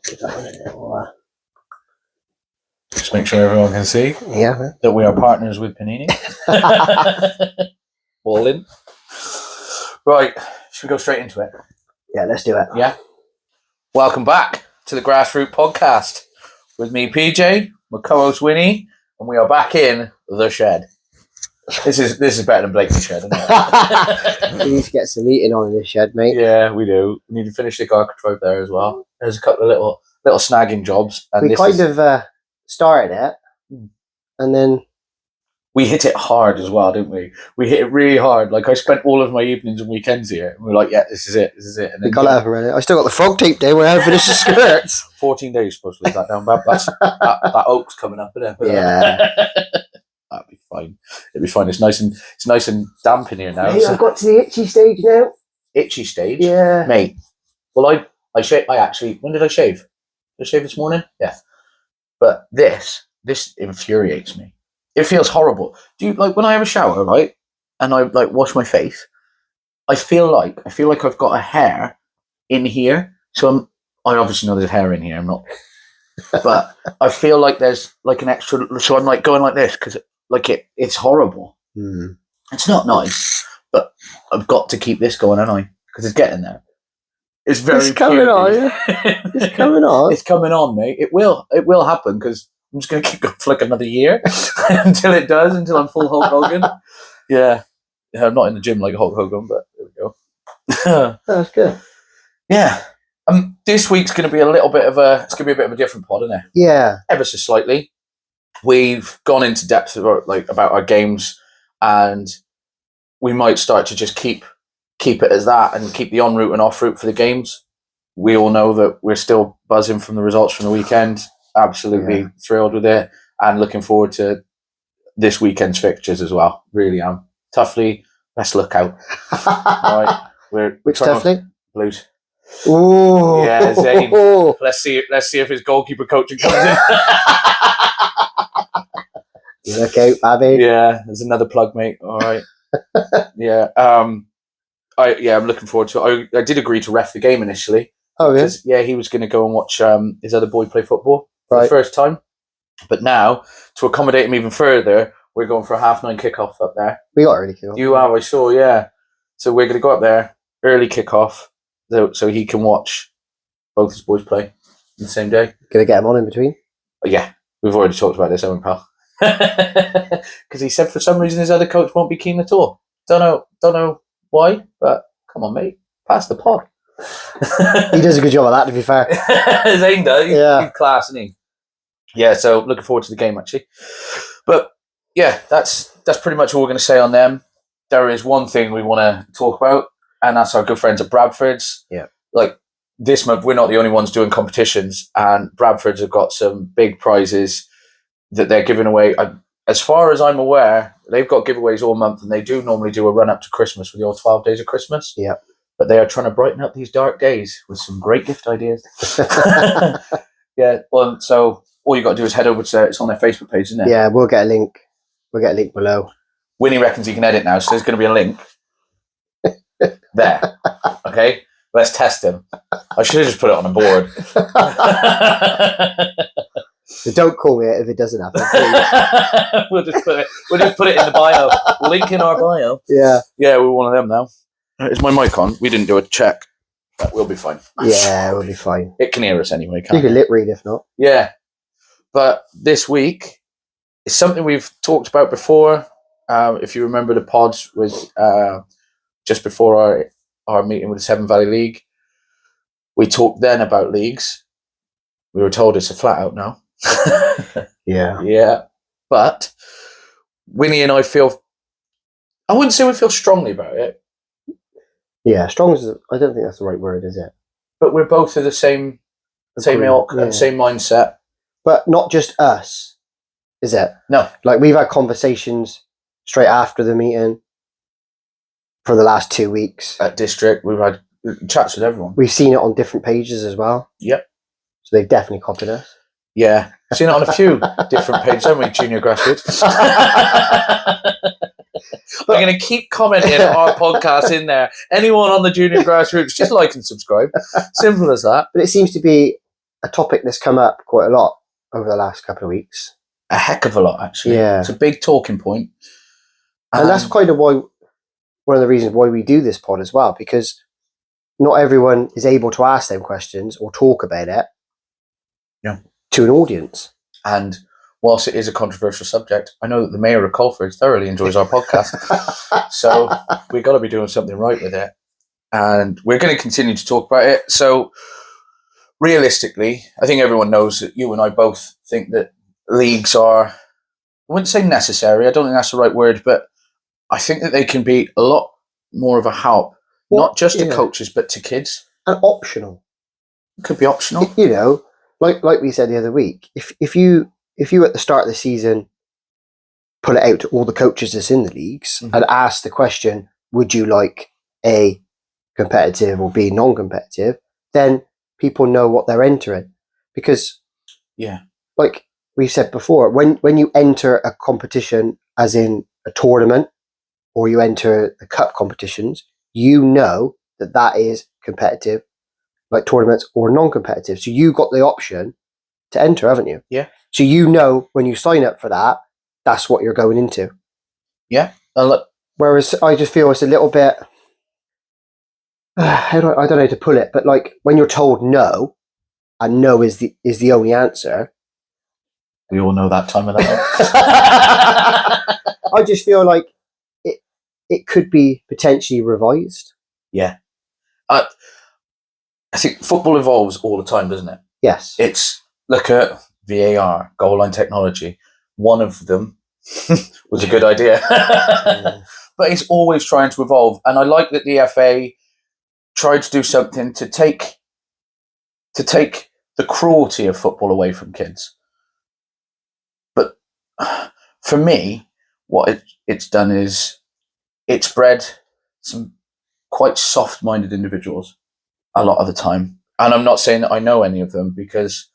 Just make sure everyone can see that we are partners with Panini. All in. Right, should we go straight into it? Yeah, let's do it. Yeah. Welcome back to the Grassroots podcast with me, PJ, my co-host Winnie, and we are back in the shed. This is better than Blake's shed, isn't it? We need to get some eating on in this shed, mate. Yeah, we do. We need to finish the garlic drive there as well. There's a couple of little snagging jobs. And we kind of started it, and then we hit it hard as well, didn't we? We hit it really hard. Like I spent all of my evenings and weekends here, and we were like, "Yeah, this is it. And we got it over it. I still got the frog tape day where I finished the skirts. 14 days supposed to leave that down, but that oak's coming up, isn't it? Yeah. That'd be fine. It'd be fine. It's nice and damp in here now. Hey, I've got to the itchy stage now. Itchy stage? Yeah. Mate. Well, I actually, when did I shave? Did I shave this morning? Yeah. But this infuriates me. It feels horrible. Do you, like, when I have a shower, right, and I, like, wash my face, I feel like I've got a hair in here. So I obviously know there's hair in here. I'm not. But I feel like there's, like, an extra, so I'm, like, going like this, because like it's horrible. It's not nice, but I've got to keep this going, haven't I? Because it's getting there. It's coming on. It's coming on. It's coming on, mate. It will happen because I'm just going to keep going for like another year until I'm full Hulk Hogan. Yeah, I'm not in the gym like Hulk Hogan, but there we go. That's good. Yeah. This week's going to be a bit of a different pod, isn't it? Yeah. Ever so slightly. We've gone into depth about our games, and we might start to just keep it as that and keep the en route and off route for the games. We all know that we're still buzzing from the results from the weekend. Absolutely thrilled with it, and looking forward to this weekend's fixtures as well. Really am. Tuffley, best look out. Right, which Tuffley? Blues. Ooh. Yeah, Zane. Let's see if his goalkeeper coaching comes in. Look out, Abby. Yeah, there's another plug, mate. All right. Yeah. I'm looking forward to it. I did agree to ref the game initially. Oh, yeah? Yeah, he was going to go and watch his other boy play football for the first time. But now, to accommodate him even further, we're going for a 9:30 kickoff up there. We got early kickoff. You have, I saw, yeah. So we're going to go up there, early kickoff, so he can watch both his boys play the same day. Going to get him on in between? Yeah, we've already talked about this, haven't we, pal? Because he said for some reason his other coach won't be keen at all. Don't know why, but come on, mate, pass the pod. He does a good job of that, to be fair. Zane does. Yeah. He's class, isn't he? Yeah, so looking forward to the game, actually. But yeah, that's pretty much all we're going to say on them. There is one thing we want to talk about, and that's our good friends at Bradford's. Yeah. Like this month, we're not the only ones doing competitions, and Bradford's have got some big prizes that they're giving away. As far as I'm aware, they've got giveaways all month, and they do normally do a run up to Christmas with the old 12 days of Christmas. Yeah. But they are trying to brighten up these dark days with some great gift ideas. Yeah. Well, so all you got to do is head over to it's on their Facebook page, isn't it? Yeah, we'll get a link. We'll get a link below. Winnie reckons he can edit now, so there's going to be a link there. Okay, let's test him. I should have just put it on a board. So don't call me if it doesn't happen. We'll just put it in the bio. Link in our bio. Yeah. Yeah, we're one of them now. Is my mic on? We didn't do a check. But we'll be fine. Yeah, we'll be fine. It can hear us anyway, can't you can lip read if not. Yeah. But this week is something we've talked about before. If you remember, the pods was just before our meeting with the Severn Valley League. We talked then about leagues. We were told it's a flat out now. Yeah. Yeah. But Winnie and I I wouldn't say we feel strongly about it. Yeah, strong is, I don't think that's the right word, is it? But we're both of the same ilk, same mindset. But not just us, is it? No. Like, we've had conversations straight after the meeting for the last 2 weeks. At District, we've had chats with everyone. We've seen it on different pages as well. Yep. So they've definitely copied us. Yeah. Seen it on a few different pages, haven't we, Junior Grassroots? We're going to keep commenting our podcast in there. Anyone on the Junior Grassroots, just like and subscribe. Simple as that. But it seems to be a topic that's come up quite a lot over the last couple of weeks. A heck of a lot, actually. Yeah. It's a big talking point. And that's kind of one of the reasons why we do this pod as well, because not everyone is able to ask them questions or talk about it to an audience. And whilst it is a controversial subject, I know that the Mayor of Colford thoroughly enjoys our podcast. So we've got to be doing something right with it. And we're going to continue to talk about it. So realistically, I think everyone knows that you and I both think that leagues are, I wouldn't say necessary, I don't think that's the right word, but I think that they can be a lot more of a help, not just to coaches, but to kids. And optional. It could be optional. You know, like we said the other week, if you at the start of the season put it out to all the coaches that's in the leagues and ask the question, would you like A, competitive, or B, non-competitive, then people know what they're entering. Because, like we said before, when you enter a competition, as in a tournament, or you enter the cup competitions, you know that is competitive, like tournaments, or non-competitive. So you got the option to enter, haven't you? Yeah. So you know when you sign up for that, that's what you're going into. Yeah. Whereas I just feel it's a little bit, I don't know how to put it, but like when you're told no, and no is the only answer. We all know that time of night. I just feel like it could be potentially revised. Yeah. I think football evolves all the time, doesn't it? Yes. Look at VAR, goal line technology. One of them was a good idea. But it's always trying to evolve. And I like that the FA tried to do something to take the cruelty of football away from kids. But for me, what it's done is it's bred some quite soft-minded individuals a lot of the time. And I'm not saying that I know any of them, because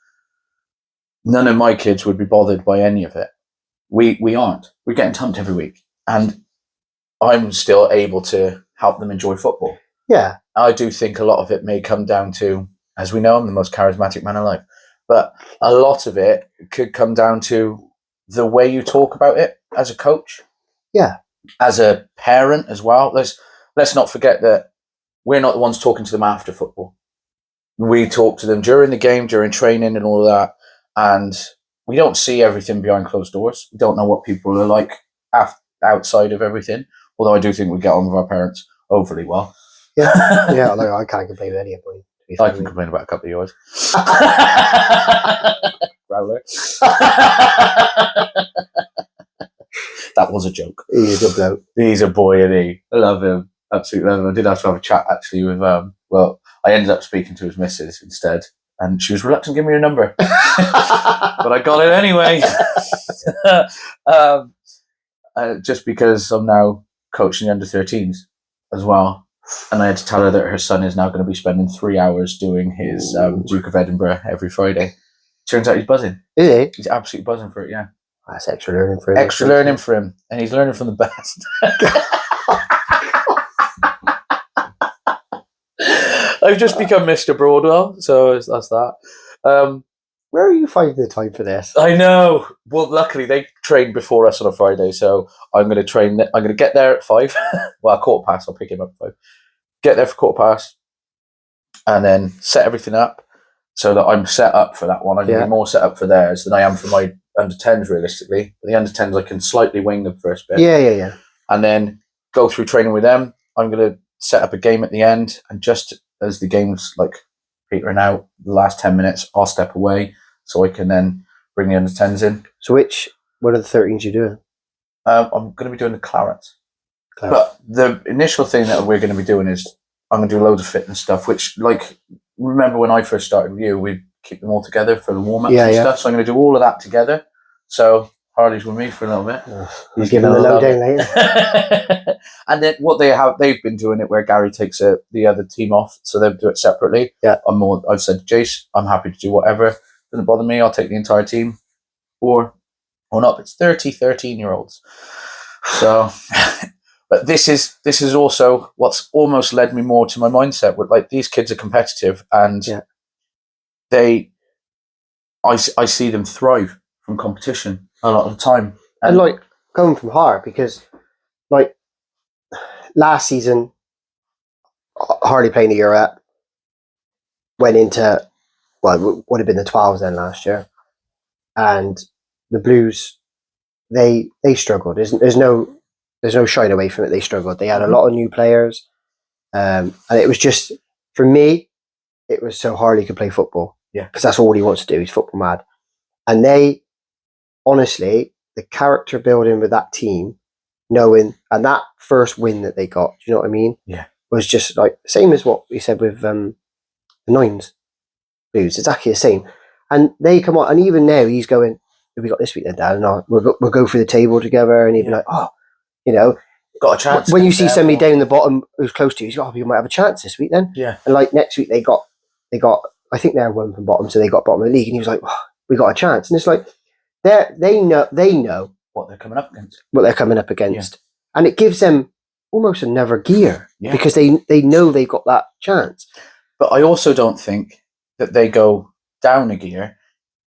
none of my kids would be bothered by any of it. We aren't. We're getting thumped every week. And I'm still able to help them enjoy football. Yeah. I do think a lot of it may come down to, as we know, I'm the most charismatic man alive. But a lot of it could come down to the way you talk about it as a coach. Yeah. As a parent as well. Let's not forget that we're not the ones talking to them after football. We talk to them during the game, during training and all of that. And we don't see everything behind closed doors. We don't know what people are like outside of everything. Although I do think we get on with our parents overly well. Yeah, yeah. Although I can't complain with any of them. I can complain about a couple of yours. Growler. That was a joke. He's a bloke. He's a boy, isn't he? I love him. Absolutely love him. I did have to have a chat actually with I ended up speaking to his missus instead, and she was reluctant to give me her number. But I got it anyway. Just because I'm now coaching the under-13s as well. And I had to tell her that her son is now going to be spending 3 hours doing his Duke of Edinburgh every Friday. Turns out he's buzzing. Is he? He's absolutely buzzing for it, yeah. That's extra learning for him. Extra learning for him. And he's learning from the best. I've just become Mr. Broadwell, so that's that. Where are you finding the time for this? I know. Well, luckily they train before us on a Friday, so I'm going to get there at 5. Well, 15:15. I'll pick him up at 5. Get there for 15:15, and then set everything up so that I'm set up for that one. I'm going to be more set up for theirs than I am for my under-10s, realistically. The under-10s, I can slightly wing the first bit. Yeah. And then go through training with them. I'm going to set up a game at the end, and just as the game's like petering out, the last 10 minutes, I'll step away so I can then bring the under-10s in. So what are the 13s you're doing? I'm going to be doing the clarets. But the initial thing that we're going to be doing is I'm going to do loads of fitness stuff, which, like, remember when I first started with you, we'd keep them all together for the warm-ups and stuff. So I'm going to do all of that together. So Harley's with me for a little bit. He's giving the lowdown later. And then what they've been doing it where Gary takes the other team off, so they'll do it separately. Yeah. I've said, Jace, I'm happy to do whatever. Doesn't bother me. I'll take the entire team. Or not. It's 13-year-olds. So, but this is also what's almost led me more to my mindset with, like, these kids are competitive and they I see them thrive from competition a lot of the time. And like going from hard, because like last season, hardly playing the Europe, went into, well, it would have been the 12s then last year, and the Blues, they struggled. There's no shying away from it. They struggled. They had a lot of new players, and it was just, for me, it was so Harley could play football. Yeah, because that's all he wants to do. He's football mad, and they, honestly, the character building with that team, knowing, and that first win that they got, do you know what I mean? Yeah, was just like same as what we said with the Nines Blues. Exactly the same, and they come on, and even now he's going, "Who we got this week then, Dad?" And we'll go through the table together, and he'd be like, "Oh, you know." Got a chance. When you see somebody down the bottom who's close to you, you go, "Oh, you might have a chance this week then." Yeah. And like next week they got. I think they're one from bottom, so they got bottom of the league, and he was like, oh, "We got a chance." And it's like they know what they're coming up against. Yeah. And it gives them almost another gear because they know they've got that chance. But I also don't think that they go down a gear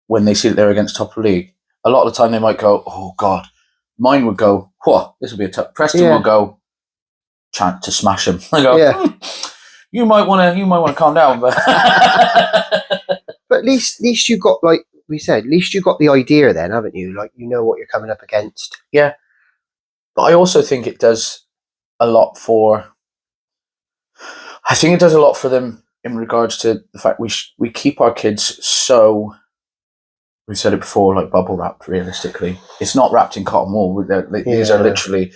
when they see that they're against top of the league. A lot of the time they might go, "Oh God." Mine would go, "Whoa, this will be a tough." Preston will go, "Chance to smash him." I go, You might want to calm down, but but at least you got, like we said, at least you got the idea then, haven't you? Like, you know what you're coming up against. Yeah, but I also think it does a lot for. I think it does a lot for them in regards to the fact we keep our kids so. We've said it before, like bubble wrapped. Realistically, it's not wrapped in cotton wool. These are literally.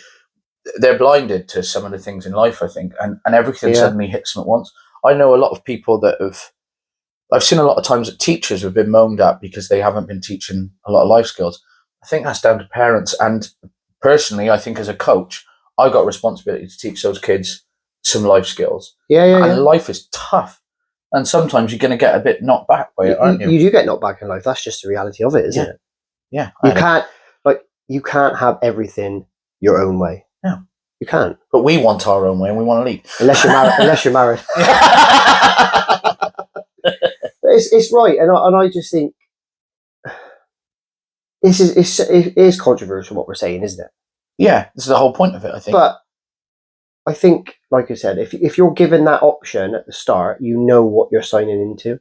They're blinded to some of the things in life, I think, and everything suddenly hits them at once. I know a lot of people I've seen a lot of times that teachers have been moaned at because they haven't been teaching a lot of life skills. I think that's down to parents. And personally, I think as a coach, I got a responsibility to teach those kids some life skills. And life is tough. And sometimes you're going to get a bit knocked back by it, aren't you? You do get knocked back in life. That's just the reality of it, isn't it? Yeah. You can't have everything your own way. No. You can't. But we want our own way and we want to leave. Unless you're married. It's right, and I just think it is controversial what we're saying, isn't it? Yeah, this is the whole point of it, I think. But I think, like I said, if you're given that option at the start, you know what you're signing into.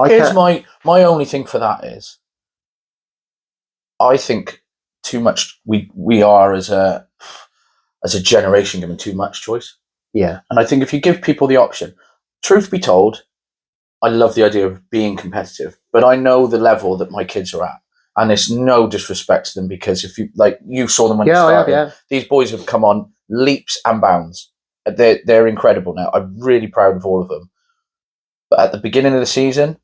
Here's my only thing for that is, I think too much. We are as a generation given too much choice. Yeah, and I think if you give people the option, truth be told, I love the idea of being competitive, but I know the level that my kids are at, and it's no disrespect to them because if you saw them when they started, these boys have come on leaps and bounds. They're incredible now. I'm really proud of all of them. But at the beginning of the season,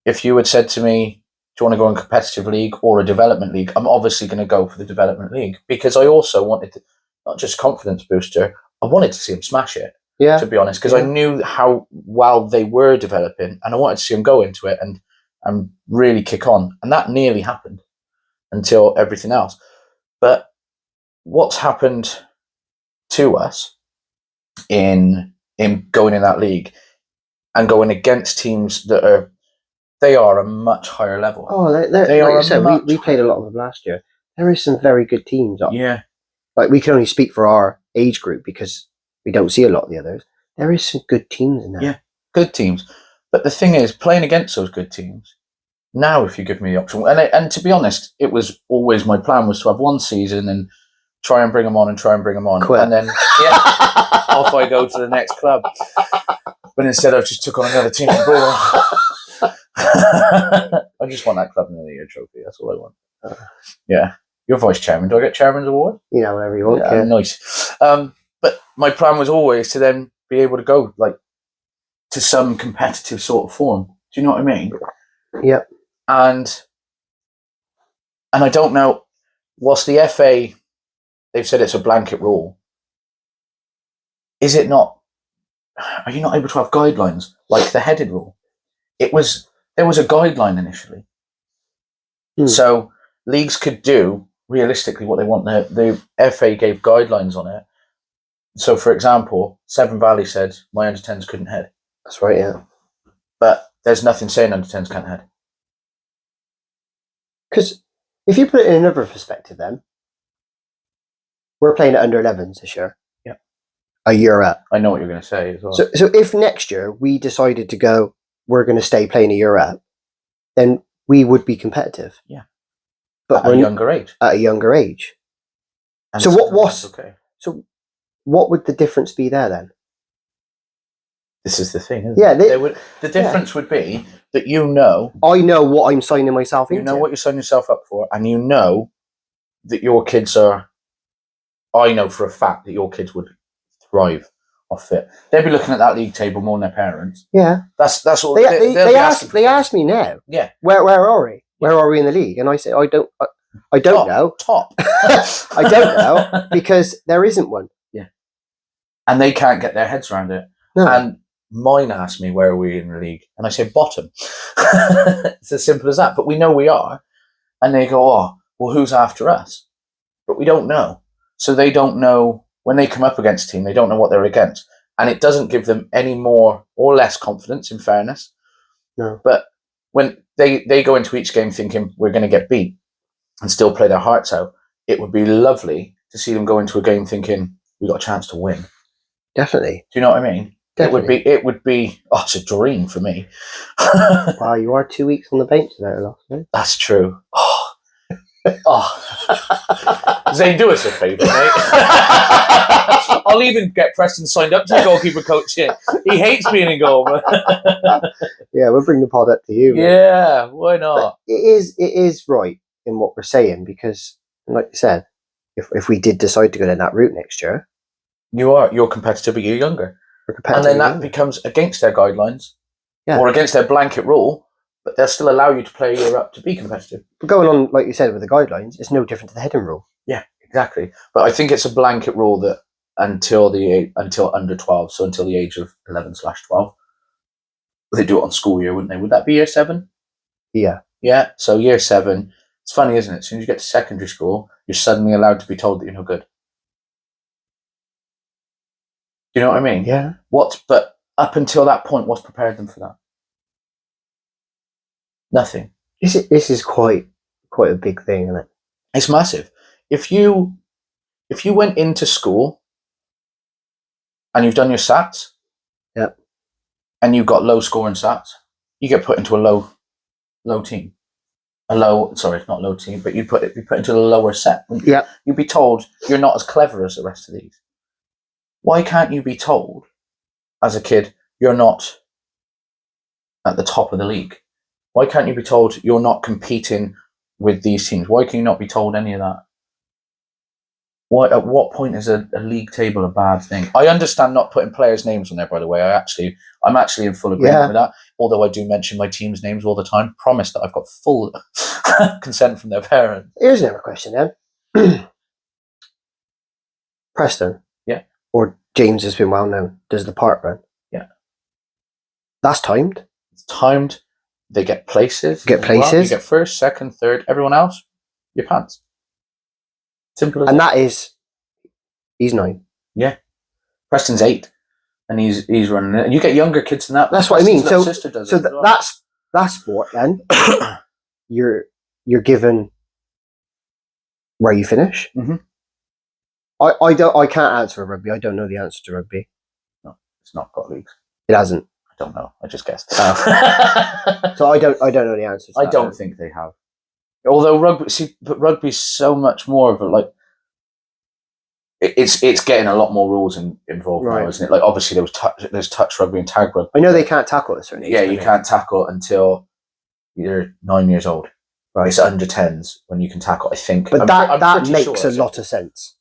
if you had said to me, "Do you want to go in a competitive league or a development league?" I'm obviously going to go for the development league because I also wanted to, not just confidence booster, I wanted to see them smash it. Yeah, to be honest, because I knew how well they were developing, and I wanted to see them go into it and really kick on. And that nearly happened until everything else. But what's happened to us in going in that league and going against teams that are a much higher level? Oh, they are. Like I said, we played a lot of them last year. There is some very good teams. Yeah, like we can only speak for our age group because we don't see a lot of the others. There is some good teams in there. Yeah, good teams. But the thing is, playing against those good teams, now if you give me the option, and to be honest, it was always my plan was to have one season and try and bring them on. Quit. And then, off I go to the next club. But instead I just took on another team and brought on. I just want that Club of the Year trophy. That's all I want. Yeah. You're vice chairman. Do I get chairman's award? Whatever you want. Yeah, nice. But my plan was always to then be able to go to some competitive sort of form. Do you know what I mean? Yep. And I don't know. Whilst the FA, they've said it's a blanket rule. Is it not? Are you not able to have guidelines like the headed rule? There was a guideline initially, so leagues could do realistically what they want. The FA gave guidelines on it. So, for example, Severn Valley said my under-10s couldn't head. That's right, yeah. But there's nothing saying under-10s can't head. Because if you put it in another perspective, then we're playing at under 11s this year. Yeah. A year up. I know what you're going to say as well. So if next year we decided to go, we're going to stay playing a year up, then we would be competitive. Yeah. But at a younger age. At a younger age. And so okay. So what would the difference be there then? This is the thing, isn't yeah, it? The difference would be that I know what I'm signing myself into. You know what you're signing yourself up for, and you know that your kids are. I know for a fact that your kids would thrive off it. They'd be looking at that league table more than their parents. Yeah, that's all. They ask me now. Yeah, where are we? Where are we in the league? And I say I don't know. Top. I don't know because there isn't one. Yeah, and they can't get their heads around it. No. And mine asked me, where are we in the league? And I say, bottom. It's as simple as that. But we know we are. And they go, oh, well, who's after us? But we don't know. So they don't know, when they come up against a team, they don't know what they're against. And it doesn't give them any more or less confidence, in fairness. No. But when they go into each game thinking we're going to get beat and still play their hearts out, it would be lovely to see them go into a game thinking we got a chance to win. Definitely. Do you know what I mean? Definitely. It would be. Oh, it's a dream for me. Wow, you are 2 weeks on the bench without a loss, right? That's true. Zane, do us a favour, mate. I'll even get Preston signed up to the goalkeeper coach here. He hates being in goal. Yeah, we'll bring the pod up to you. Yeah, why not? But it is right in what we're saying because, like you said, if we did decide to go down that route next year, you're competitive, but you're younger. And then that becomes against their guidelines or against their blanket rule, but they'll still allow you to play a year up to be competitive. But going on, like you said, with the guidelines, it's no different to the heading rule. Yeah, exactly. But I think it's a blanket rule that until under 12, so until the age of 11/12, they do it on school year, wouldn't they? Would that be year 7? Yeah. Yeah, so year 7. It's funny, isn't it? As soon as you get to secondary school, you're suddenly allowed to be told that you're no good. Do you know what I mean? Yeah. But up until that point, what's prepared them for that? Nothing. This is quite a big thing, isn't it? It's massive. If you went into school and you've done your SATs, yep, and you've got low scoring SATs, you get put into a low team. Not low team, but you put into a lower set. Yeah. You'd be told you're not as clever as the rest of these. Why can't you be told, as a kid, you're not at the top of the league? Why can't you be told you're not competing with these teams? Why can you not be told any of that? At what point is a league table a bad thing? I understand not putting players' names on there, by the way. I'm actually in full agreement with that. Although I do mention my team's names all the time. Promise that I've got full consent from their parents. Here's another question then. Preston. Yeah. Or James has been well known, does the park run. Yeah. That's timed. It's timed. They get places. You get first, second, third. Everyone else, your pants. Simple as and that is, he's 9. Yeah. Preston's 8. And he's running it. And you get younger kids than that. That's what I mean. So well. that's sport then. You're given where you finish. Mm-hmm. I can't answer rugby. I don't know the answer to rugby. No, it's not got leagues. It hasn't. I don't know. I just guessed. So I don't know the answer to I that. don't think they have. Although rugby's so much more of a, like, it's getting a lot more rules involved now, isn't it? Like, obviously there's touch rugby and tag rugby. I know they can't tackle at a certain age. Yeah, you can't tackle until you're 9 years old. Right. It's under 10s when you can tackle, I think. But that makes a lot of sense.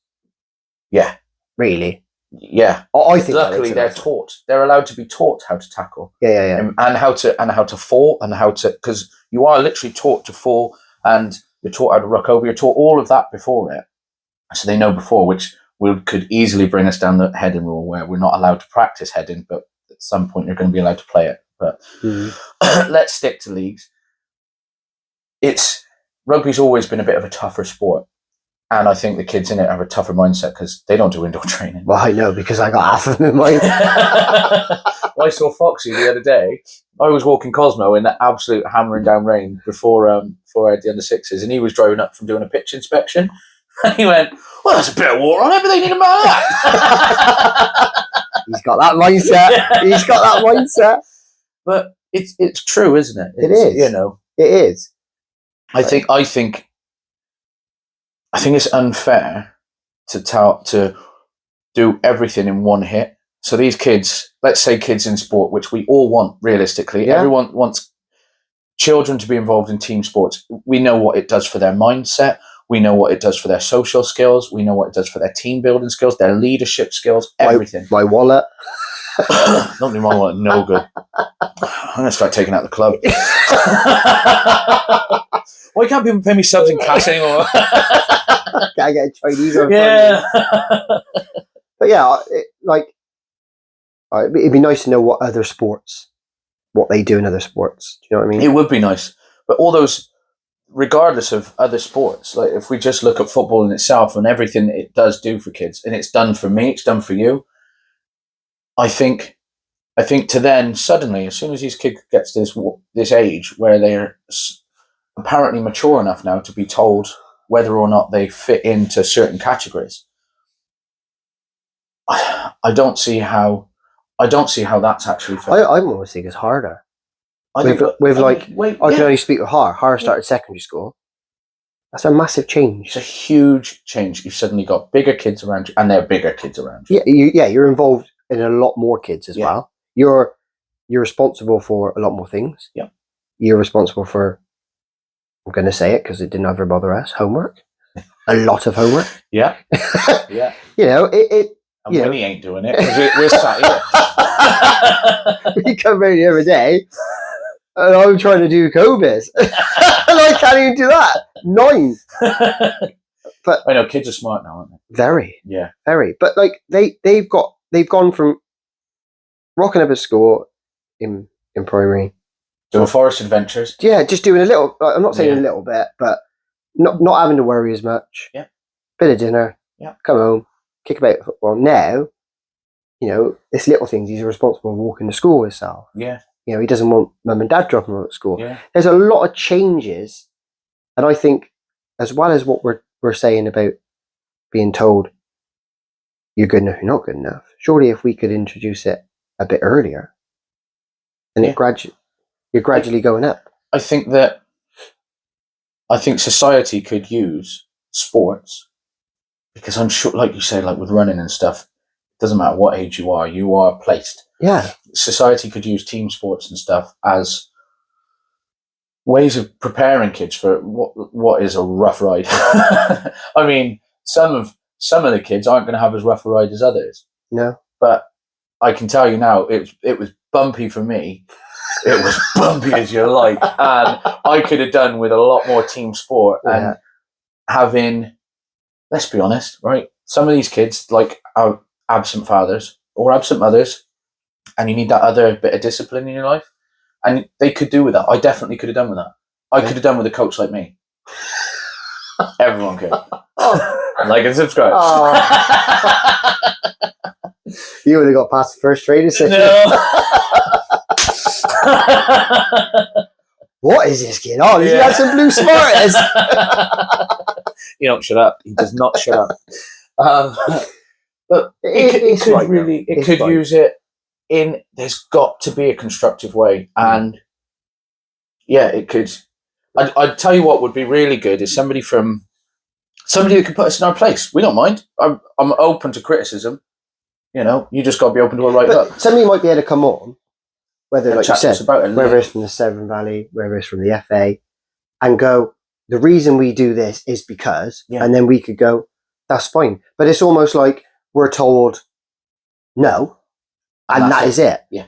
Yeah. Really? Yeah. I think luckily they're taught. They're allowed to be taught how to tackle. Yeah. And how to fall and because you are literally taught to fall and you're taught how to ruck over. You're taught all of that before it. So they know before, which could easily bring us down the heading rule where we're not allowed to practice heading, but at some point you're going to be allowed to play it. But let's stick to leagues. Rugby's always been a bit of a tougher sport. And I think the kids in it have a tougher mindset because they don't do indoor training. Well, I know because I got half of them in mind. I saw Foxy the other day. I was walking Cosmo in the absolute hammering down rain before I had the under sixes, and he was driving up from doing a pitch inspection. And he went, "Well, there's a bit of water on it, but they need a man of that." He's got that mindset. He's got that mindset. But it's true, isn't it? It is. You know, it is. I think it's unfair to do everything in one hit. So these kids, let's say kids in sport, which we all want realistically, everyone wants children to be involved in team sports. We know what it does for their mindset. We know what it does for their social skills. We know what it does for their team building skills, their leadership skills, everything. My wallet. Don't need my wallet, no good. I'm going to start taking out the club. Why can't people pay me subs in cash anymore? Gotta get a Chinese on. Yeah. But yeah, it'd be nice to know what they do in other sports. Do you know what I mean? It would be nice. But all those, regardless of other sports, like if we just look at football in itself and everything it does do for kids, and it's done for me, it's done for you, I think to then suddenly, as soon as these kids get to this age where they're apparently mature enough now to be told whether or not they fit into certain categories, I don't see how that's actually fair. I almost think it's harder. I can can only speak with Har. Har started secondary school. That's a massive change. It's a huge change. You've suddenly got bigger kids around you, and they're bigger kids around you. Yeah, you're involved in a lot more kids as well. You're responsible for a lot more things. Yeah. You're responsible for, I'm going to say it because it didn't ever bother us, homework. A lot of homework. Yeah. Yeah. You know, And Winnie ain't doing it because we're sat here. We come in the other day and I'm trying to do COBIS. And I can't even do that. 9. But I know kids are smart now, aren't they? Very. Yeah. Very. But like they've gone from rocking up at school in primary. Doing forest adventures. Yeah, just doing a little, I'm not saying a little bit, but not having to worry as much. Yeah. Bit of dinner. Yeah. Come home. Kick about football. Now, you know, it's little things. He's responsible for walking to school himself. Yeah. You know, he doesn't want mum and dad dropping him at school. Yeah. There's a lot of changes. And I think, as well as what we're saying about being told you're good enough, you're not good enough, surely if we could introduce it a bit earlier, and you're gradually going up. I think society could use sports, because I'm sure, like you say, like with running and stuff, it doesn't matter what age you are placed. Yeah. Society could use team sports and stuff as ways of preparing kids for what is a rough ride. I mean, some of the kids aren't going to have as rough a ride as others. No. But I can tell you now, it was bumpy for me. It was bumpy as you like, and I could have done with a lot more team sport and having. Let's be honest, right? Some of these kids like are absent fathers or absent mothers, and you need that other bit of discipline in your life. And they could do with that. I definitely could have done with that. I could have done with a coach like me. Everyone could. Like and subscribe. You would have got past the first training session. No. What is this kid? Oh, he's got some blue smarties. You don't shut up. He does not shut up. But it could really, it could use it in. There's got to be a constructive way, and it could. I'd tell you what would be really good is somebody who could put us in our place. We don't mind. I'm open to criticism. You know, you just got to be open to a right look. Somebody might be able to come on, whether, like you said, whether it's from the Severn Valley, whether it's from the FA, and go, the reason we do this is because, and then we could go, that's fine. But it's almost like we're told no, and that is it. Yeah.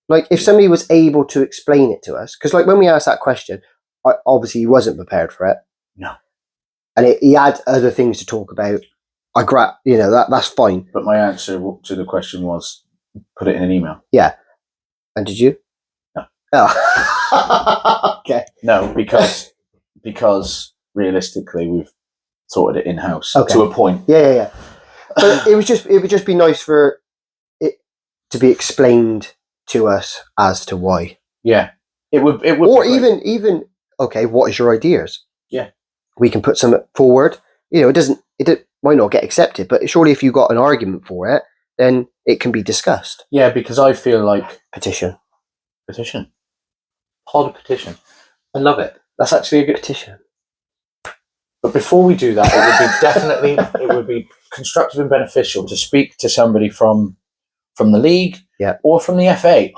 Like if somebody was able to explain it to us, because like when we asked that question, obviously he wasn't prepared for it. No. And he had other things to talk about. That's fine. But my answer to the question was, put it in an email. Yeah. And did you? No. Oh. Okay. No, because realistically, sorted it in-house Okay. to a point. Yeah. But it would just be nice for it to be explained to us as to why. Yeah, it would. Or even okay, what is your ideas? Yeah, we can put some forward. It might not get accepted, but surely if you got an argument for it, then it can be discussed. Yeah, because I feel like Petition. Pod petition. I love it. That's actually a good Petition. But before we do that, it would be constructive and beneficial to speak to somebody from the league, or from the FA.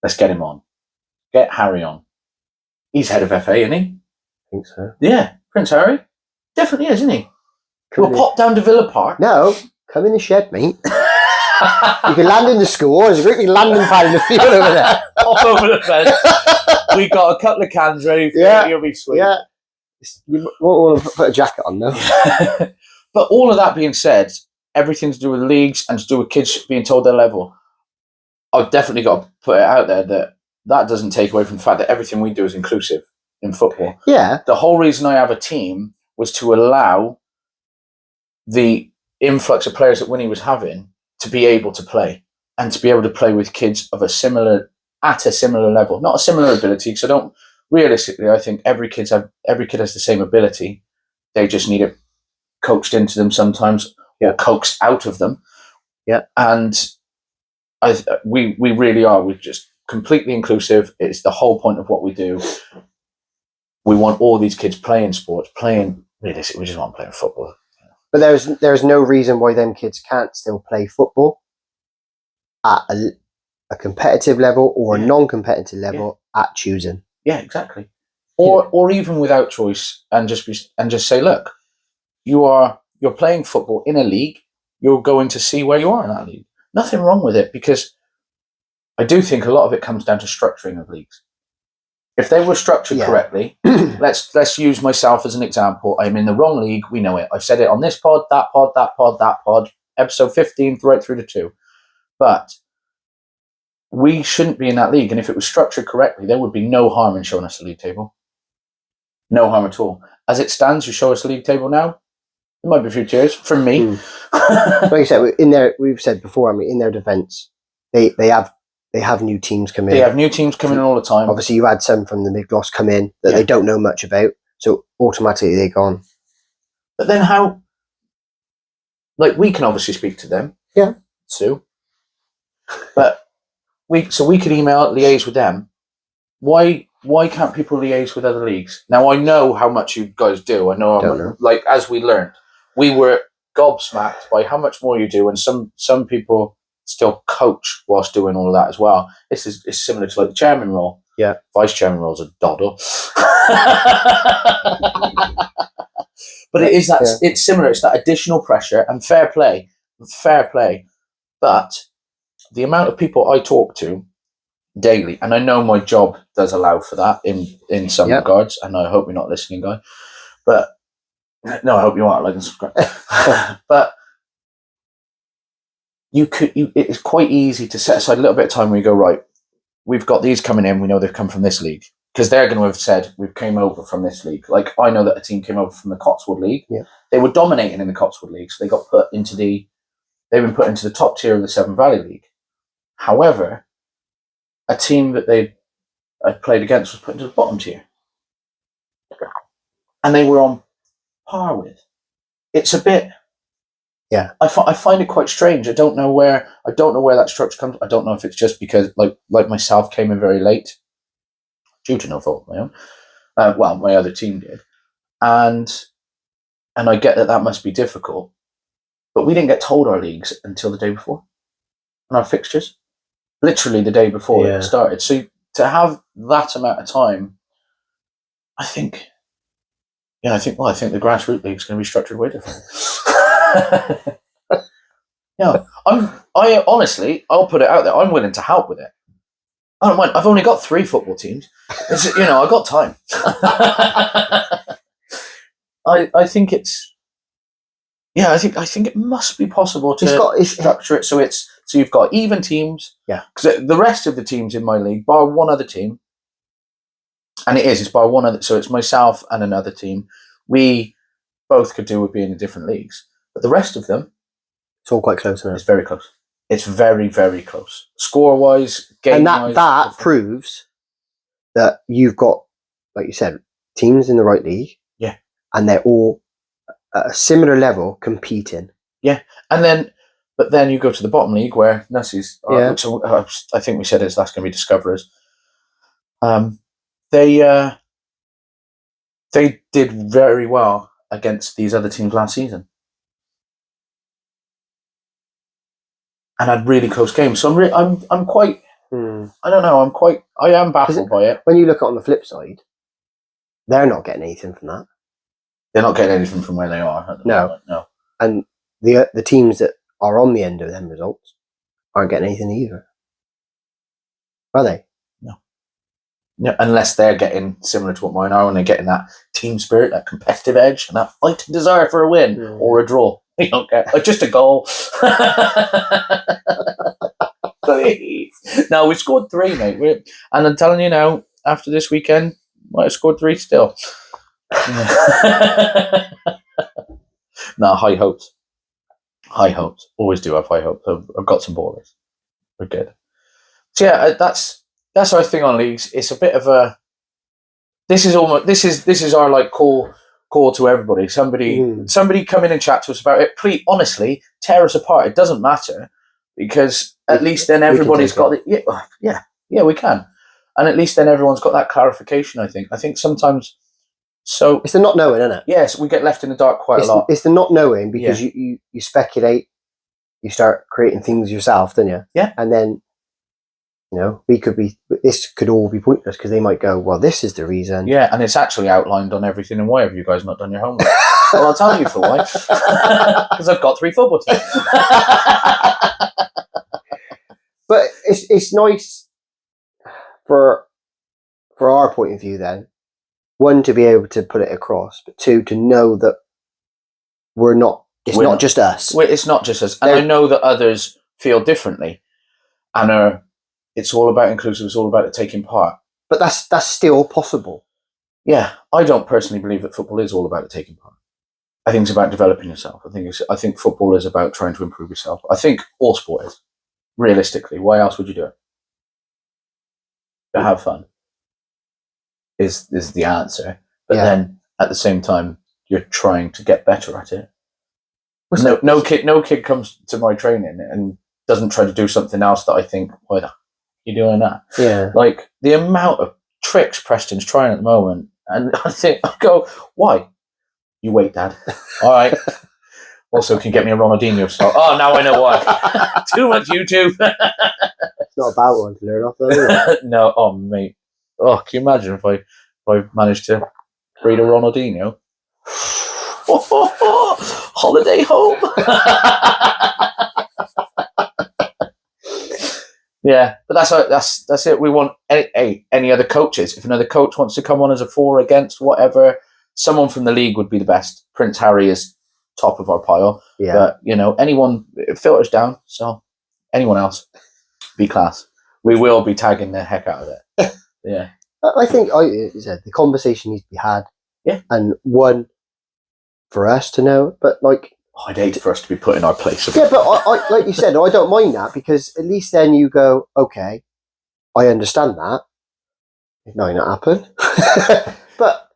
Let's get him on. Get Harry on. He's head of FA, isn't he? I think so. Yeah, Prince Harry. Definitely is, isn't he? We'll pop down to Villa Park. No, come in the shed, mate. You can land in the school. There's a great big landing pad in the field over there. Hop over the fence. We got a couple of cans ready for you. You'll be sweet. Yeah. You won't want to put a jacket on, though. But all of that being said, everything to do with leagues and to do with kids being told their level, I've definitely got to put it out there that doesn't take away from the fact that everything we do is inclusive in football. Yeah. The whole reason I have a team was to allow the influx of players that Winnie was having to be able to play, and to be able to play with kids of a similar level, not a similar ability. Because I think every kid has the same ability. They just need it coaxed into them sometimes, or coaxed out of them. Yeah. And we really are. We're just completely inclusive. It's the whole point of what we do. We want all these kids playing sports, we just want them playing football. But there's no reason why them kids can't still play football at a competitive level or a non-competitive level at choosing. Yeah, exactly. Or even without choice, and just say, look, you're playing football in a league. You're going to see where you are in that league. Nothing wrong with it, because I do think a lot of it comes down to structuring of leagues. If they were structured correctly, let's use myself as an example. I'm in the wrong league. We know it. I've said it on this pod, that pod, episode 15 right through to 2. But we shouldn't be in that league. And if it was structured correctly, there would be no harm in showing us the league table. No harm at all. As it stands, you show us the league table now, there might be a few tears from me. Like I said, we've said before, in their defence, they have new teams come in. They have new teams coming in all the time. Obviously, you had some from the mid-gloss come in that they don't know much about, so automatically they're gone. But then how? Like, we can obviously speak to them. Yeah. Sue. But we could liaise with them. Why can't people liaise with other leagues? Now, I know how much you guys do. I know. Like, as we learned, we were gobsmacked by how much more you do, and some people still coach whilst doing all of that as well. It's similar to like the chairman role. Yeah. Vice chairman role's a doddle. But it is that it's similar. It's that additional pressure, and fair play. But the amount of people I talk to daily, and I know my job does allow for that in some regards, and I hope you're not listening, guy. But no, I hope you are. Like and subscribe. But it's quite easy to set aside a little bit of time where you go, right, we've got these coming in, we know they've come from this league, because they're going to have said, we've came over from this league. Like, I know that a team came over from the Cotswold League. Yeah. They were dominating in the Cotswold League, so they've been put into the top tier of the Severn Valley League. However, a team that they had played against was put into the bottom tier. And they were on par with. It's a bit... Yeah, I find it quite strange. I don't know where that structure comes. I don't know if it's just because, like myself, came in very late, due to no fault of my own. Well, my other team did, and I get that must be difficult. But we didn't get told our leagues until the day before, and our fixtures, literally the day before it started. So to have that amount of time, I think the grassroots league is going to be structured way differently. I honestly, I'll put it out there. I'm willing to help with it. I don't mind. I've only got 3 football teams. I've got time. I think it's. Yeah, I think it must be possible to structure it so you've got even teams. Yeah. Because the rest of the teams in my league, bar one other team, And it is. It's by one other. So it's myself and another team. We both could do with being in different leagues, but the rest of them, It's all quite close, isn't it's it? very close. It's very, very close. Score-wise, game-wise. And that proves that you've got, like you said, teams in the right league. Yeah. And they're all at a similar level competing. Yeah. But then you go to the bottom league where Nussies, which I think we said that's going to be Discoverers. They did very well against these other teams last season, and had really close games. So I'm quite. I don't know. I am baffled by it. When you look at it on the flip side, they're not getting anything from that. They're not getting anything from where they are. At the moment, no. And the teams that are on the end of them results aren't getting anything either, are they? No, unless they're getting similar to what mine are, when they're getting that team spirit, that competitive edge, and that fighting desire for a win or a draw. You don't get just a goal. Please. No, we scored 3, mate. And I'm telling you now, after this weekend, might have scored 3 still. No, high hopes. High hopes. Always do have high hopes. I've got some ballers. We're good. So yeah, that's our thing on leagues. It's a bit of a. This is our like call to everybody. Somebody come in and chat to us about it. Please, honestly, tear us apart. It doesn't matter, because at least then everybody's got it. Yeah, we can, and at least then everyone's got that clarification. I think sometimes. So it's the not knowing, isn't it? Yes, we get left in the dark quite a lot. It's the not knowing, because you speculate, you start creating things yourself, don't you? Yeah, and then. This could all be pointless, because they might go, well, this is the reason. Yeah, and it's actually outlined on everything. And why have you guys not done your homework? Well, I'll tell you for why. Because I've got 3 football teams. But it's nice for our point of view then, 1, to be able to put it across, but 2, to know that it's not just us. It's not just us. And I know that others feel differently and it's all about inclusive. It's all about taking part. But that's still possible. Yeah, I don't personally believe that football is all about taking part. I think it's about developing yourself. I think football is about trying to improve yourself. I think all sport is. Realistically, why else would you do it? To have fun is the answer. But then at the same time, you're trying to get better at it. No kid comes to my training and doesn't try to do something else that I think, why the you're doing that? Yeah. Like the amount of tricks Preston's trying at the moment, and I go, why? You wait, Dad. All right. Also, can you get me a Ronaldinho style? Oh, now I know why. Too much YouTube. It's not a bad one to learn off, though, is it? No, oh mate. Oh, can you imagine if I managed to breed a Ronaldinho? Holiday home. Yeah, but that's it. We want any other coaches. If another coach wants to come on as a for or against, whatever, someone from the league would be the best. Prince Harry is top of our pile. Yeah. But, anyone, it filters down. So anyone else, be class. We will be tagging the heck out of it. Yeah. I think, the conversation needs to be had. Yeah. And 1, for us to know, but like, I'd hate for us to be put in our place. Yeah, but I like you said, I don't mind that, because at least then you go, okay, I understand that. It might not happen. But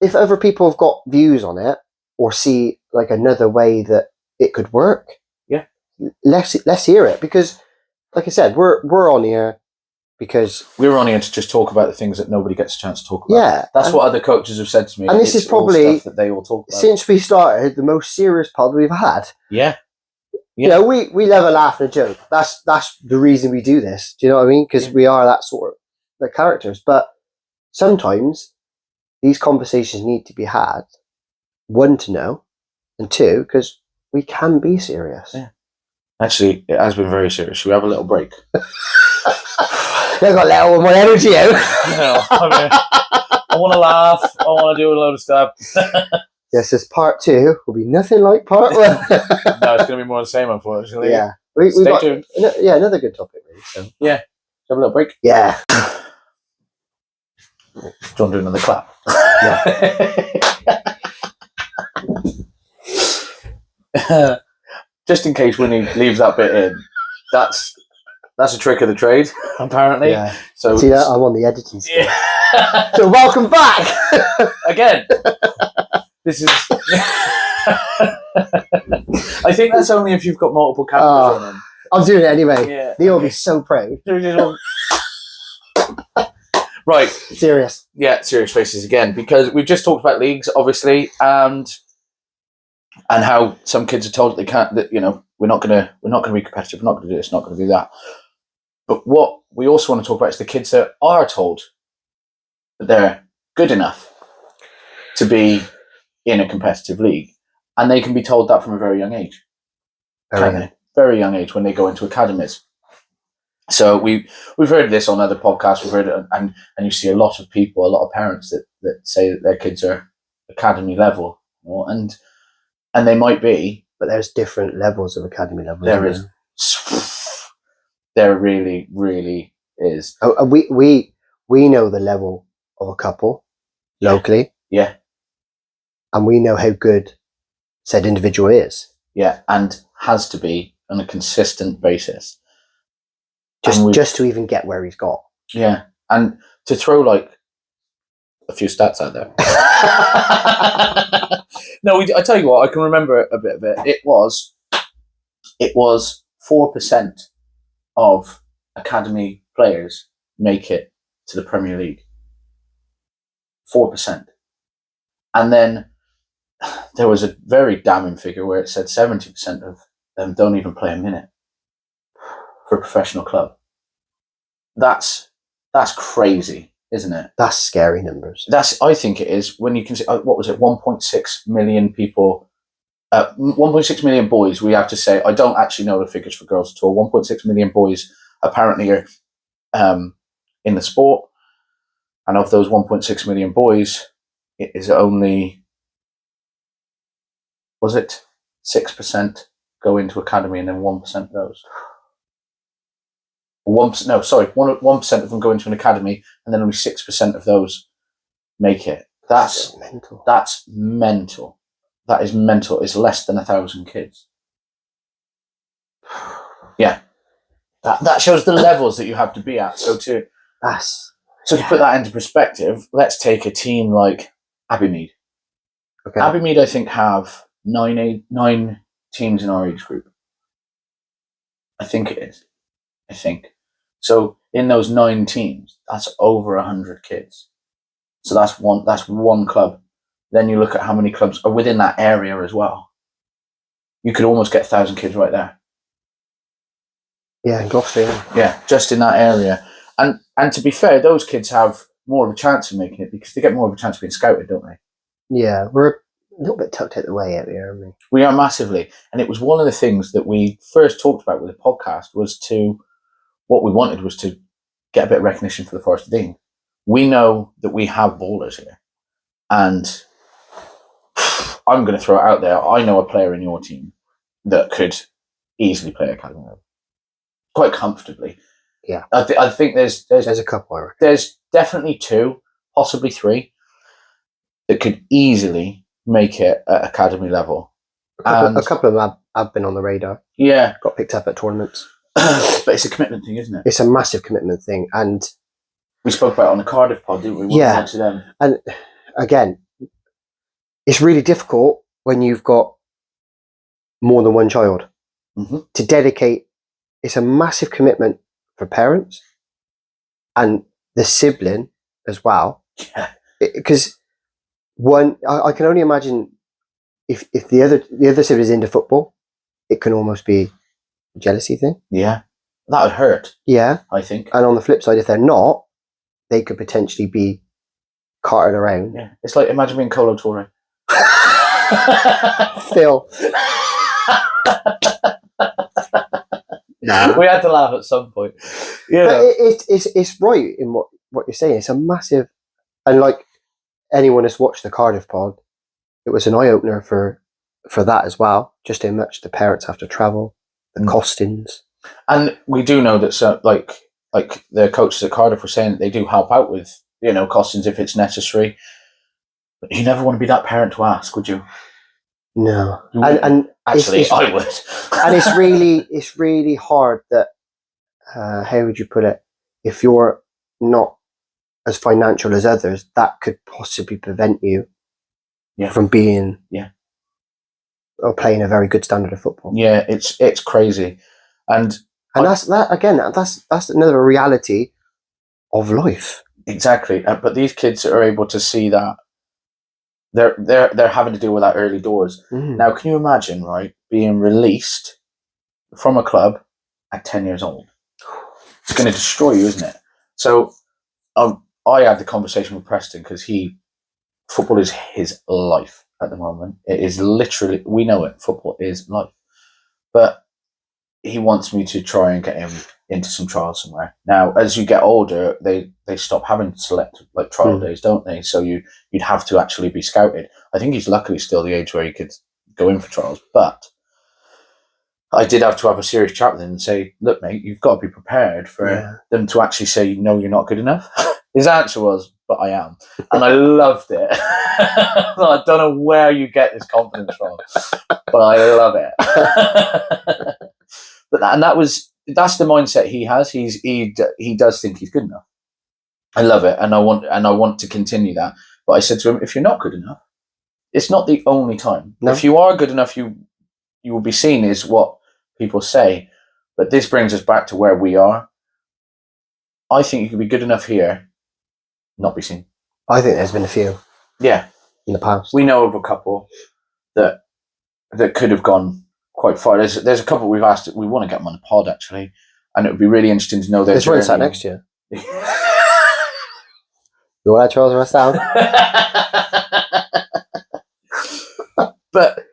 if other people have got views on it, or see like another way that it could work, let's hear it. Because, like I said, we're on here because we're on here to just talk about the things that nobody gets a chance to talk about. Yeah, that's what other coaches have said to me. And this is probably stuff that they all talk about. Since we started, the most serious pod we've had. Yeah. We love a laugh and a joke. That's the reason we do this. Do you know what I mean? Because we are that sort of the characters. But sometimes these conversations need to be had. 1, to know, and 2, because we can be serious. Yeah. Actually, it has been very serious. Should we have a little break? I've got a little more energy out. I want to laugh. I want to do a load of stuff. Yes, this part 2 will be nothing like part 1. No, it's going to be more the same, unfortunately. Yeah. Stay tuned. Yeah, another good topic, really. So. Yeah. Have a little break. Yeah. Do you want to do another clap? Yeah. Just in case Winnie leaves that bit in, that's a trick of the trade, apparently. Yeah. So See that? I'm on the editing skill. yeah. So welcome back Again. This is. I think that's only if you've got multiple cameras on them. I'll do it anyway. Yeah. Neil will be so proud. Right. Serious. Yeah, serious faces again, because we've just talked about leagues, obviously, and how some kids are told that they can't. That we're not gonna be competitive. We're not gonna do this. Not gonna do that. But what we also want to talk about is the kids that are told that they're good enough to be in a competitive league, and they can be told that from a very young age. Very young age when they go into academies. So we've heard this on other podcasts. We've heard it, and you see a lot of people, a lot of parents that say that their kids are academy level, and they might be, but there's different levels of academy level. There is. There really, really is. And we know the level of a couple locally. Yeah. And we know how good said individual is. Yeah, and has to be on a consistent basis. Just to even get where he's got. Yeah, and to throw like a few stats out there. No, I tell you what, I can remember a bit of it. It was 4% of academy players make it to the Premier League. 4%. And then there was a very damning figure where it said 70% of them don't even play a minute for a professional club. That's crazy, isn't it? That's scary numbers. I think it is, when you can see, what was it, 1.6 million people, 1.6 million boys, we have to say. I don't actually know the figures for girls at all. 1.6 million boys apparently are in the sport, and of those 1.6 million boys, it is only, was it 6% go into academy, and then 1% goes. 1% of them go into an academy, and then only 6% of those make it. That's mental. That's mental. That is mental. It's less than 1,000 kids. Yeah, that shows the levels that you have to be at. So to put that into perspective, let's take a team like Abbeymead. Okay. Abbeymead, I think, have 9 teams in our age group. I think it is. So in those 9 teams, that's over 100 kids. So that's one club. Then you look at how many clubs are within that area as well. You could almost get 1,000 kids right there. Yeah, in Gloucester. Yeah, just in that area. And to be fair, those kids have more of a chance of making it because they get more of a chance of being scouted, don't they? Yeah, we're a little bit tucked out the way out here, aren't we? We are massively. And it was one of the things that we first talked about with the podcast what we wanted was to get a bit of recognition for the Forest of Dean. We know that we have ballers here. And I'm going to throw it out there. I know a player in your team that could easily play academy level. Quite comfortably. Yeah. I think there's a couple. There's definitely 2, possibly 3, that could easily make it at academy level. A couple of them have been on the radar. Yeah. Got picked up at tournaments. But it's a commitment thing, isn't it? It's a massive commitment thing. And we spoke about it on the Cardiff pod, didn't we? Yeah. And again, it's really difficult when you've got more than one child to dedicate. It's a massive commitment for parents and the sibling as well. Yeah. Because I can only imagine if the other sibling is into football, it can almost be a jealousy thing. Yeah. That would hurt. Yeah. I think. And on the flip side, if they're not, they could potentially be carted around. Yeah. It's like, imagine being Colo Touré. Phil. Nah. We had to laugh at some point. It's right in what you're saying. It's a massive, and like anyone that's watched the Cardiff pod, it was an eye opener for that as well. Just how much the parents have to travel, the costings, and we do know that like the coaches at Cardiff were saying that they do help out with costings if it's necessary. But you never want to be that parent to ask, would you? No. And actually, I would. And it's really hard that, how would you put it? If you're not as financial as others, that could possibly prevent you from being or playing a very good standard of football. Yeah, it's crazy, and that's another reality of life. Exactly, but these kids are able to see that they're having to deal with that early doors. Now, can you imagine, right, being released from a club at 10 years old? It's going to destroy you, isn't it? So, I had the conversation with Preston because football is his life at the moment. It is literally, we know it, football is life. But he wants me to try and get him into some trials somewhere. Now, as you get older, they stop having select trial days, don't they? So you'd have to actually be scouted. I think he's luckily still the age where he could go in for trials, but I did have to have a serious chat with him and say, look, mate, you've got to be prepared for them to actually say, no, you're not good enough. His answer was, but I am. And I loved it. I don't know where you get this confidence from, but I love it. That's the mindset he has. He does think he's good enough. I love it, and I want to continue that. But I said to him, if you're not good enough, it's not the only time. No. If you are good enough, you will be seen as what people say. But this brings us back to where we are. I think you can be good enough here, not be seen. I think there's been a few. Yeah. In the past. We know of a couple that could have gone quite far. There's a couple we've asked. We want to get them on the pod, actually. And it would be really interesting to know their journey. There's one sat next to you. You want to Charles rest down? But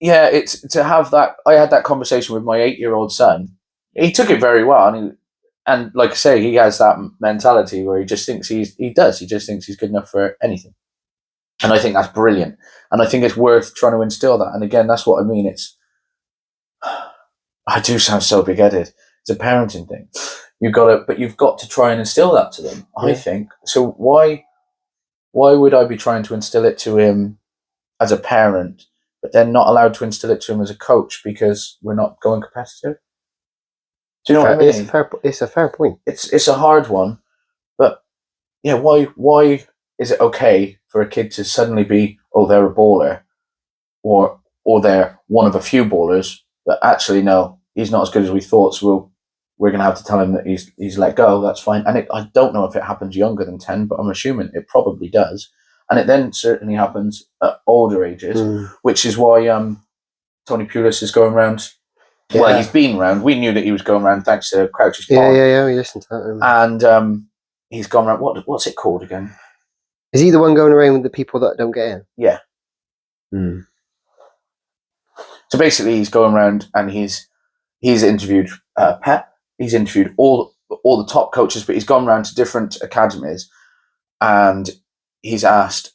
yeah, it's to have that. I had that conversation with my 8-year-old son. He took it very well, and like I say, he has that mentality where he just thinks he just thinks he's good enough for anything. And I think that's brilliant. And I think it's worth trying to instill that. And again, that's what I mean. I do sound so big-headed. It's a parenting thing. You've got to try and instill that to them, I think. So why would I be trying to instill it to him as a parent, but then not allowed to instill it to him as a coach because we're not going competitive? Do you know what I mean? It's a fair point. It's a hard one, but yeah, why is it okay for a kid to suddenly be, oh, they're a baller, or they're one of a few ballers, but actually no, he's not as good as we thought, so we're going to have to tell him that he's let go. That's fine. And I don't know if it happens younger than 10, but I'm assuming it probably does. And it then certainly happens at older ages, which is why Tony Pulis is going around. Yeah. Well, he's been around. We knew that he was going around thanks to Crouch's Pond. Yeah, we listened to that. And he's gone around. What's it called again? Is he the one going around with the people that don't get in? Yeah. So basically, he's going around and he's interviewed Pep. He's interviewed all the top coaches, but he's gone around to different academies, and he's asked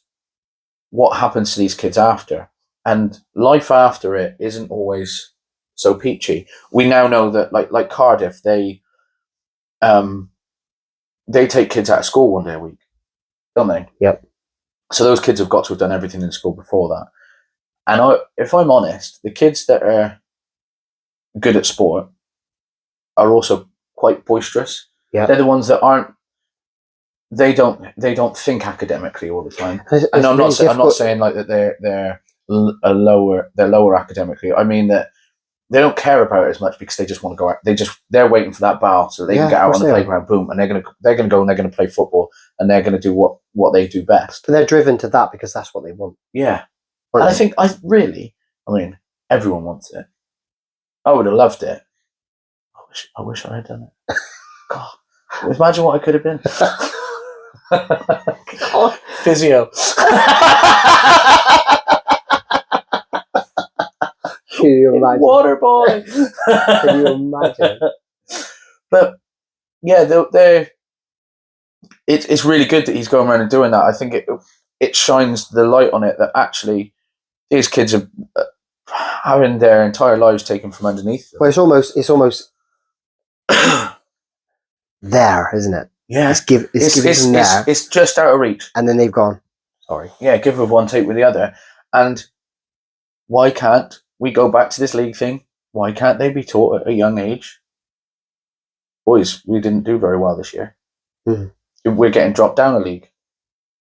what happens to these kids after. And life after it isn't always so peachy. We now know that, like Cardiff, they take kids out of school one day a week, don't they? Yep. So those kids have got to have done everything in school before that. And if I'm honest, the kids that are good at sport are also quite boisterous. Yeah. They're the ones that aren't. They don't think academically all the time. And I'm not saying like that they're lower academically. I mean that they don't care about it as much because they just want to go out. They're waiting for that ball so they can get out on the playground. Boom, and they're gonna go and they're gonna play football and they're gonna do what they do best. But they're driven to that because that's what they want. Yeah, and I think everyone wants it. I would have loved it. I wish I had done it. God, imagine what I could have been. Physio. Can you imagine? Waterboy. Can you imagine? But yeah, it's really good that he's going around and doing that. I think it shines the light on it that actually these kids are having their entire lives taken from underneath them. Well, it's almost there, isn't it? Yeah, It's given them there, it's just out of reach. and then they've gone. Sorry. Yeah, give with one, take with the other. And why can't we go back to this league thing? Why can't they be taught at a young age? Boys, we didn't do very well this year. We're getting dropped down a league.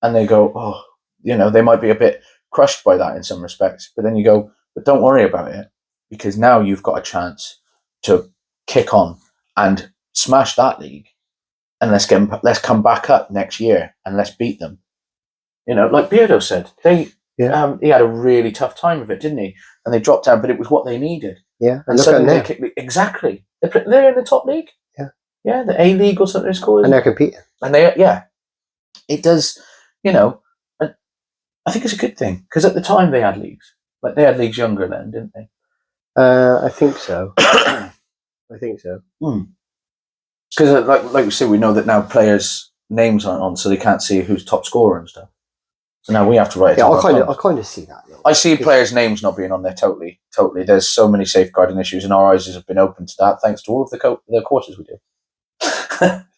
And they go, oh, they might be a bit crushed by that in some respects. But then you go, but don't worry about it, because now you've got a chance to kick on and smash that league. And let's come back up next year and let's beat them. Like Beardo said, he had a really tough time of it, didn't he? And they dropped down, but it was what they needed. Yeah, and suddenly exactly. They're in the top league. Yeah, the A League or something it's called. And they're competing. And it does. I think it's a good thing, because at the time they had leagues. Like, they had leagues younger then, didn't they? I think so. I think so. Because, like we said, we know that now players' names aren't on, so they can't see who's top scorer and stuff. So now we have to write it. Yeah, I kind of see that. I see players' names not being on there totally. There's so many safeguarding issues, and our eyes have been open to that thanks to all of the courses we do.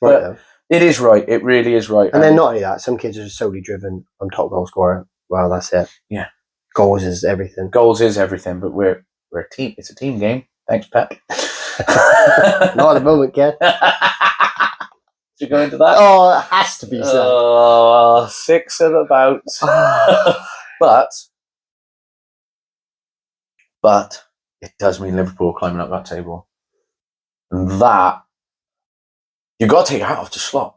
But it is right. It really is right. And then not only that, some kids are just solely driven on top goal scorer. Well, that's it. Yeah. Goals is everything. But we're a team. It's a team game. Thanks, Pep. Not at the moment, Ken. Should you go into that? Oh, it has to be so. 6 and about. But it does mean Liverpool climbing up that table. And that, you've got to take your hat off to Slot.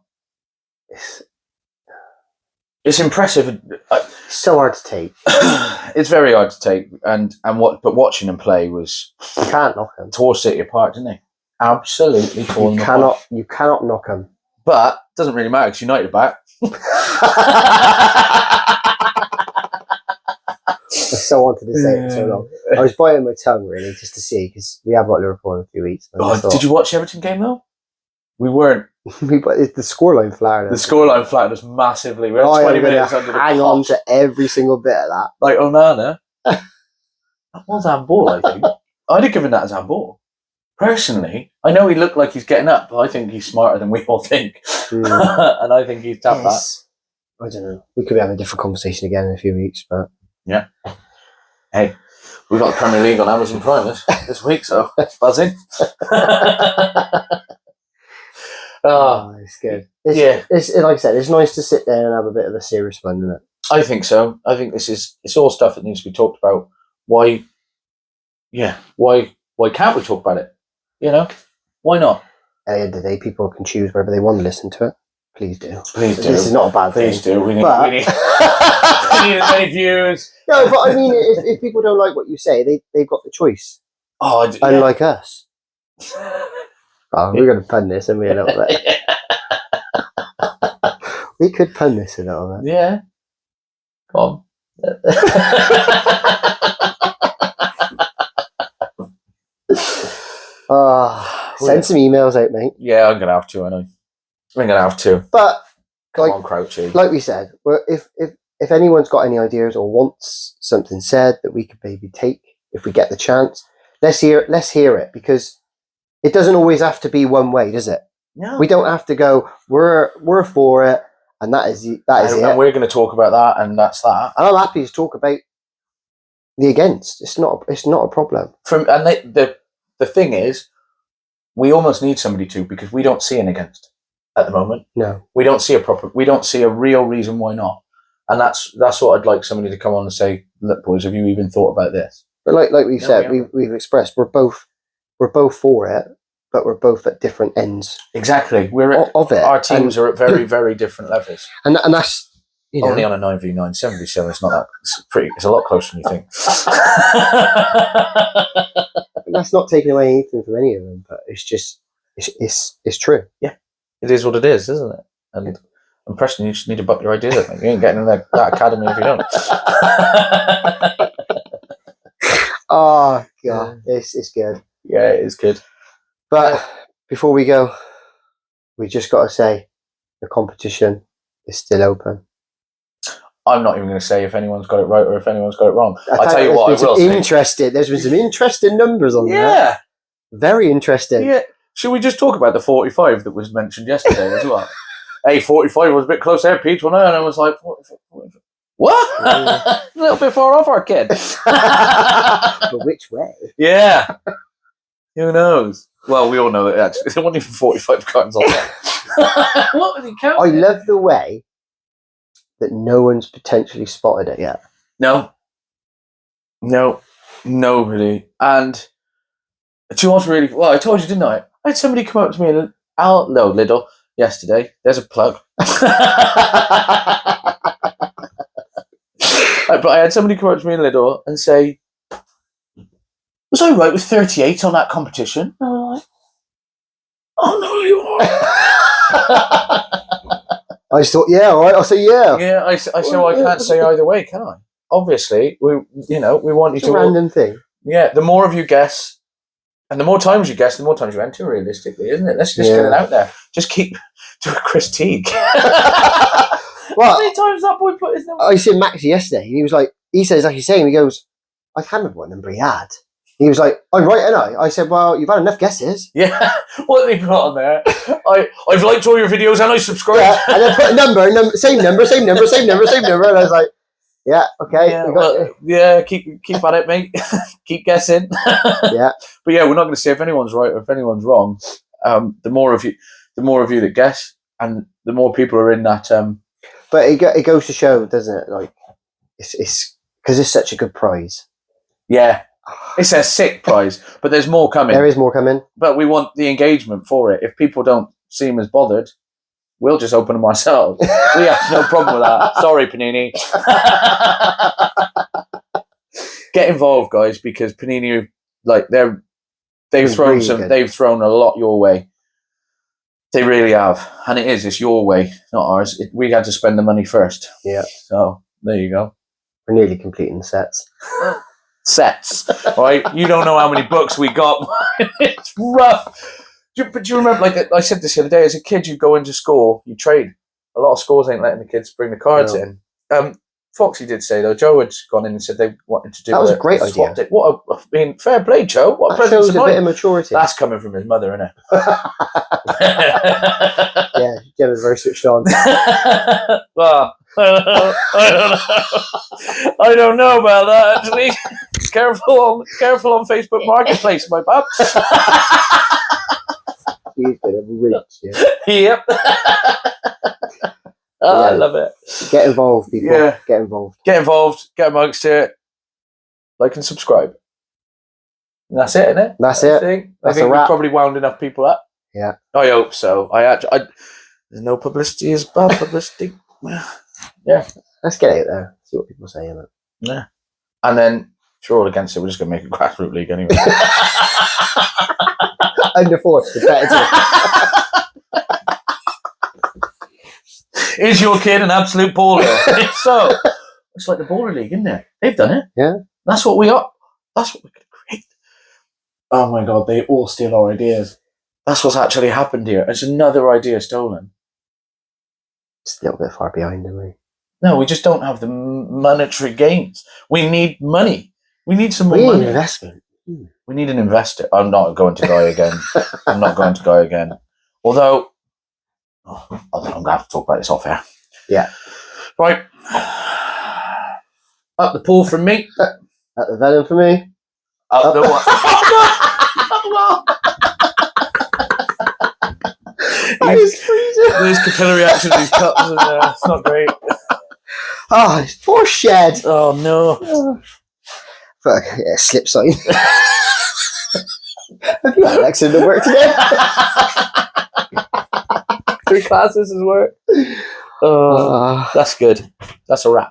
It's impressive. It's so hard to take. It's very hard to take, but watching him play was, you can't knock him. Tore City apart, didn't he? Absolutely torn them apart. You cannot knock him. But it doesn't really matter because United are back. I so wanted to say it for so long. I was biting my tongue really just to see, because we have got Liverpool in a few weeks. Did you watch the Everton game though? We weren't. The scoreline flattered us. The scoreline flattered us massively. We had 20 minutes under the clock. Hang on to every single bit of that. Like Onana. That was handball, I think. I'd have given that as handball. Personally, I know he looked like he's getting up, but I think he's smarter than we all think. And I think he's tapped that. I don't know. We could be having a different conversation again in a few weeks, but... Yeah. Hey, we've got the Premier League on Amazon Prime this week, so buzzing. Oh, it's good. It's like I said, it's nice to sit there and have a bit of a serious fun, isn't it? I think so. I think it's all stuff that needs to be talked about. Why can't we talk about it? Why not? At the end of the day, people can choose whether they want to listen to it. Please do. Please do. This is not a bad thing. Please do. We need as many views. No, but I mean, if people don't like what you say, they've got the choice. Unlike us. We're going to pun this, and we a little bit. We could pun this a little bit. Yeah. Come on. Send some emails out, mate. Yeah, I'm going to have to, I know. I'm going to have to. But, come on, Crouchy. Like we said, if anyone's got any ideas or wants something said that we could maybe take, if we get the chance, let's hear it, because it doesn't always have to be one way, does it? No. We don't have to go, we're for it, and that is it. And we're going to talk about that, and that's that. And I'm happy to talk about the against. It's not a problem. The thing is, we almost need somebody to, because we don't see an against at the moment. No. We don't see a real reason why not. And that's what I'd like somebody to come on and say, look, boys, have you even thought about this? But like we've said, we've expressed, we're both for it, but we're both at different ends. Exactly. Of it. Our teams are at very, very different levels. And that's only on a 9v9 7v7. It's not that. It's a lot closer than you think. That's not taking away anything from any of them, but it's just it's true. Yeah, it is what it is, isn't it? And I'm Preston. You just need to buck your ideas. I think you ain't getting in that academy if you don't. Oh god, it's good. Yeah, it is good. But before we go, we just got to say the competition is still open. I'm not even going to say if anyone's got it right or if anyone's got it wrong. I'll tell you what, I will say. There's been some interesting numbers on there. Yeah. Very interesting. Yeah. Should we just talk about the 45 that was mentioned yesterday as well? hey, 45 was a bit close there, Peach, wasn't it? And I was like, 45. What? A little bit far off our kid. But which way? Yeah. Who knows? Well, we all know that actually there weren't even 45 cartons on there. What was he counting? I love the way that no one's potentially spotted it yet. No, nobody. And do you know what's really... Well, I told you, didn't I? I had somebody come up to me in Lidl yesterday. There's a plug. But I had somebody come up to me in Lidl and say, was I right with 38 on that competition? And I was like, oh, no, you are. I just thought, yeah, all right, I'll say yeah. Yeah, I said, well, I can't say either way, can I? Obviously, we want you It's to... a random thing. Yeah, the more of you guess, and the more times you guess, the more times you enter, realistically, isn't it? Let's just get it out there. Just keep doing Chris Teague. Well, how many times that boy put his number? I said Maxie yesterday. He was like, he says like he's saying, he goes, I can't remember what number he had. He was like, I'm right, ain't I? I said, well, you've had enough guesses. Yeah, what did he put on there? I've liked all your videos and I subscribed. Yeah, and then put a number, same number. And I was like, yeah, okay. Yeah, keep at it, mate. Keep guessing. Yeah. But yeah, we're not going to say if anyone's right or if anyone's wrong. The more of you that guess, and the more people are in that. But it goes to show, doesn't it? Like, it's because it's such a good prize. Yeah, it's a sick prize, but there's more coming. There is more coming. But we want the engagement for it. If people don't seem as bothered, we'll just open them ourselves. We have no problem with that. Sorry, Panini. Get involved, guys, because Panini, like they've thrown a lot your way. They really have, and it's your way, not ours. We had to spend the money first. Yeah. So there you go. We're nearly completing the sets. Sets, right? You don't know how many books we got. It's rough. But do you remember, like I said this the other day, as a kid, you go into school, you trade. A lot of schools ain't letting the kids bring the cards in. Foxy did say, though, Joe had gone in and said they wanted to do that was a great idea. Fair play, Joe. What a that presence shows of a bit mind. of maturity. That's coming from his mother, isn't it? Yeah, Gemma's very switched on. Well, I don't know about that, actually. Careful on Facebook Marketplace, my bub. He's been a reach, yeah. Yep. I love it. Get involved, people. Yeah. Get involved. Get involved. Get amongst it. Like and subscribe. And that's it, isn't it? That's it. I think That's we've a wrap. probably wound enough people up. Yeah. I hope so. There's no publicity is bad publicity. Yeah. Let's get out there. See what people say in it. Yeah. And then if you're all against it, we're just going to make a grassroots league anyway. Under 4, competitive. Is your kid an absolute baller? If so, it's like the baller league, isn't it? They've done it. Yeah. That's what we are. That's what we're going to create. Oh my God, they all steal our ideas. That's what's actually happened here. It's another idea stolen. Just a little bit far behind, aren't we? No, we just don't have the monetary gains. We need money. We need some more We need money. investment. We need an investor. I'm not going to Guy again. Although, I'm going to have to talk about this off air. Yeah. Right. Up the pool from me. At the venom for me. Up the what? That is freezing. There's capillary action in these cups. And, it's not great. Oh, poor shed. Oh, no. Fuck, yeah, slip sign. Have you had an accident at work today? 3 classes is work. That's good. That's a wrap.